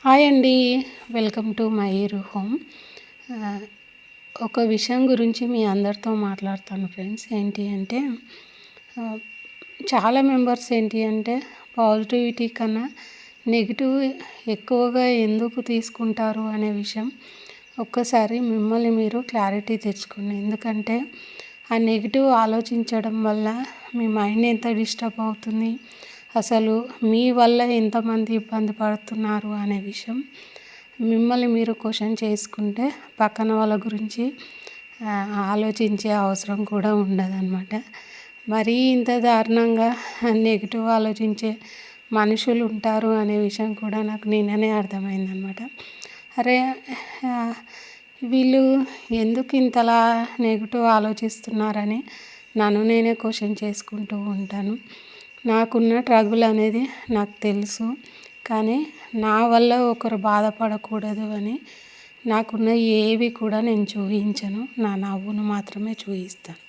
Hi అండి. Welcome to my home. ఒక విషయం గురించి మీ అందరితో మాట్లాడతాను ఫ్రెండ్స్. ఏంటి అంటే చాలా మెంబర్స్ ఏంటి అంటే పాజిటివిటీ కన్నా నెగిటివ్ ఎక్కువగా ఎందుకు తీసుకుంటారు అనే విషయం ఒక్కసారి మిమ్మల్ని మీరు క్లారిటీ తెచ్చుకోండి. ఎందుకంటే ఆ నెగిటివ్ ఆలోచించడం వల్ల మీ మైండ్ ఎంత డిస్టర్బ్ అవుతుంది, అసలు మీ వల్ల ఎంతమంది ఇబ్బంది పడుతున్నారు అనే విషయం మిమ్మల్ని మీరు క్వశ్చన్ చేసుకుంటే పక్కన వాళ్ళ గురించి ఆలోచించే అవసరం కూడా ఉండదన్నమాట. మరీ ఇంత దారుణంగా నెగిటివ్ ఆలోచించే మనుషులు ఉంటారు అనే విషయం కూడా నాకు నిన్ననే అర్థమైందనమాట. అరే వీళ్ళు ఎందుకు ఇంతలా నెగిటివ్ ఆలోచిస్తున్నారని నన్ను నేనే క్వశ్చన్ చేసుకుంటూ ఉంటాను. నాకున్న ట్రబుల్ అనేది నాకు తెలుసు, కానీ నా వల్ల ఒకరు బాధపడకూడదు అని నాకున్న ఏవి కూడా నేను చూపించను. నా నవ్వును మాత్రమే చూపిస్తాను.